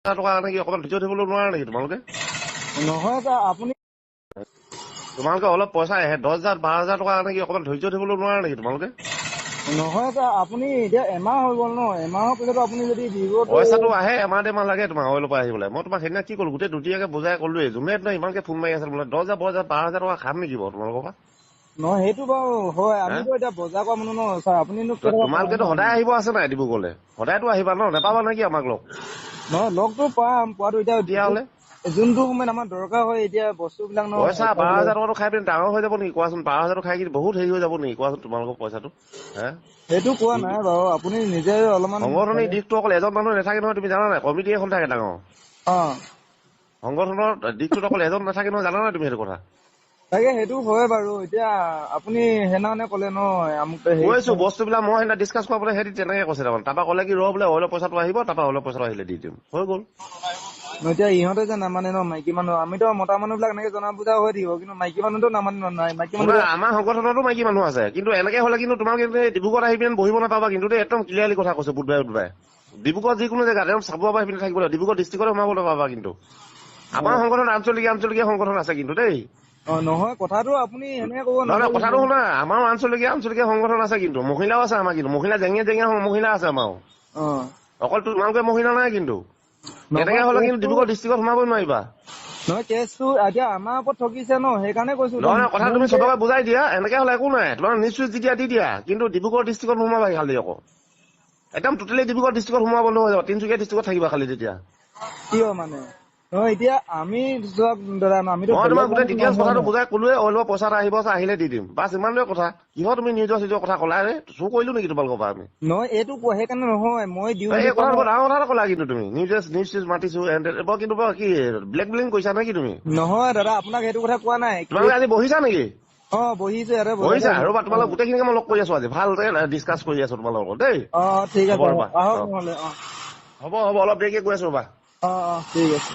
টকা নেকি অকমান ধৈৰ্য ধৰিবলৈ নোৱাৰা নেকি তোমালোকে? নহয় ছাৰ আপুনি তোমালোকে অলপ পইচা 10,000 12,000 টকা নেকি অকমান ধৈৰ্য ধৰিবলৈ নোৱাৰা নেকি তোমালোকে? নহয় ছাৰ আপুনি এতিয়া এমাহ হৈ গ'ল ন, এমাহৰ পিছতো আপুনি যদি দিব পইচাটো আহে এমাহ দেমাহ লাগে তোমাক অইলৰ পৰা আহিবলৈ। মই তোমাক সেইদিনা কি ক'লো গোটেই দুটিয়াকে বুজাই ক'লোৱে যোনে তোমাৰ ইমানকে ফোন মাৰি আছে বোলে 10,000 12,000 টকা খাম নেকি বাৰু তোমালোকৰ পৰা? নহয় সেইটো বাৰু হয়, আমিতো এতিয়া বজাৰ কৰা মানুহ ন ছাৰ, আপুনিনো তোমালোকেতো সদায় আহিব আছে নাই ডিব্ৰুগড়লে? সদায়তো আহিবা ন, নেপাবা নেকি আমাক লগ? নহয় লগতো পাম, পোৱাটো এতিয়া তেতিয়াহ'লে যোনটো সময়ত আমাৰ দৰকাৰ হয় এতিয়া বস্তুবিলাক ন। পইচা 12,000 টকাটো খাই পিনি ডাঙৰ হৈ যাব নেকি কোৱাচোন? 12,000 খাই কিনি বহুত হেৰি হৈ যাব নেকি কোৱাচোন তোমালোকৰ পইচাটো? সেইটো কোৱা নাই বাৰু, আপুনি নিজে অলপমান সংগঠনিক দিশটো অকল এজন মানুহ নাথাকে নহয়, তুমি জানা নাই? কমিটি এখন থাকে ডাঙৰ। সংগঠনৰ দিশটোত অকল এজন নাথাকে নহয়, জানা নাই তুমি সেইটো কথা? তাকে সেইটো হয় বাৰু। এতিয়া আপুনি সেইদিনাখনে ক'লে ন আমুক কৈছো বস্তুবিলাক মই সেইদিনা ডিছকাছ কৰা বোলে সিহঁতি তেনেকে কৈছে তাৰমানে। তাৰপৰা ক'লে কি বোলে অইলৰ পইচাটো আহিব, তাৰপৰা অইলৰ পইচাটো আহিলে দি দিম, হৈ গ'ল। এতিয়া ইহঁতে যে নামানে ন মাইকী মানুহ, আমিতো মতা মানুহ বিলাক এনেকে জনা বুজা হৈ থাকিব, কিন্তু মাইকী মানুহটো নামানে নাই। মাইকী মানুহ আমাৰ সংগঠনতো মাইকী মানুহ আছে, কিন্তু এনেকে হলে কিন্তু তোমালোকে ডিব্ৰুগড়ত আহি পিনে বহিব নাপাবা কিন্তু একদম ক্লিয়াৰলি কথা কৈছো বুধবাৰে। ডিব্ৰুগড় যিকোনো জেগাত চাব পৰা পিনে থাকিব লাগিব, ডিব্ৰুগড় ডিষ্ট্ৰিক্টত সোমাব নাপাবা কিন্তু। আমাৰ সংগঠন আঞ্চলিক সংগঠন আছে কিন্তু দেই। নহয় কথাটো আপুনি এনেকে ক'ব নহয় নালাগিব। কথাটো শুনা, আমাৰ আঞ্চলিক সংগঠন আছে কিন্তু, মহিলাও আছে আমাৰ কিন্তু, মহিলা জেঙীয়া মহিলা আছে আমাৰ। অকল তোমালোকে মহিলা নাই কিন্তু। এনেকে হলে কিন্তু ডিব্ৰুগড় ডিষ্ট্ৰিক্টত সোমাব নোৱাৰিবা। নহয় কেছটো এতিয়া আমাৰ ওপৰত ঠকিছে ন, সেইকাৰণে কৈছো। নহয় কথা তুমি চবকে বুজাই দিয়া, এনেকে হলে একো নাই, তোমাৰ নিউজ দি দিয়া, কিন্তু ডিব্ৰুগড় ডিষ্ট্ৰিক্টত সোমাবা খালি আকৌ। একদম টোটেলি ডিব্ৰুগড় ডিষ্ট্ৰিক্টত সোমোৱা বন্ধ হৈ যাব, তিনচুকীয়া ডিষ্ট্ৰিক্টত থাকিবা খালি তেতিয়া। কিয় মানে? নহয় এতিয়া আমি আমিতো মই তোমাক বেলেগ গোটেই মানুহ ডিটেইলছ নহয় কথাটো ন। বুজাই ক'লোৱে, অইলৰ পইচা এটা আহিব আহিলে দি দিম, বাছ ইমানটোৱে কথা। কিহৰ তুমি নিজৰ কথা ক'লা চুৰ কৰিলো নেকি তোমালোকৰ পৰা আমি? নহয় এইটো সেইকাৰণে নহয়, মই দিওঁ এই কথাটো ডাঙৰ কথা ক'লা কিন্তু তুমি নিউজ মাতিছো কিন্তু কি ব্লেকমেইলিং কৰিছা নেকি তুমি? নহয় দাদা, আপোনাক সেইটো কথা কোৱা নাই। তোমালোকে আজি বহিছা নেকি? বহিছো ইয়াতে বহিছা ৰ'বা, তোমালোক গোটেইখিনিকে মই লগ কৰি আছো আজি, ভালকে ডিছকাছ কৰি আছো তোমালোকৰ লগত দেই। ঠিক আছে ৰ'বা আহক নহ'লে হ'ব অলপ দেৰিকে গৈ আছো ৰ'বা। ঠিক আছে।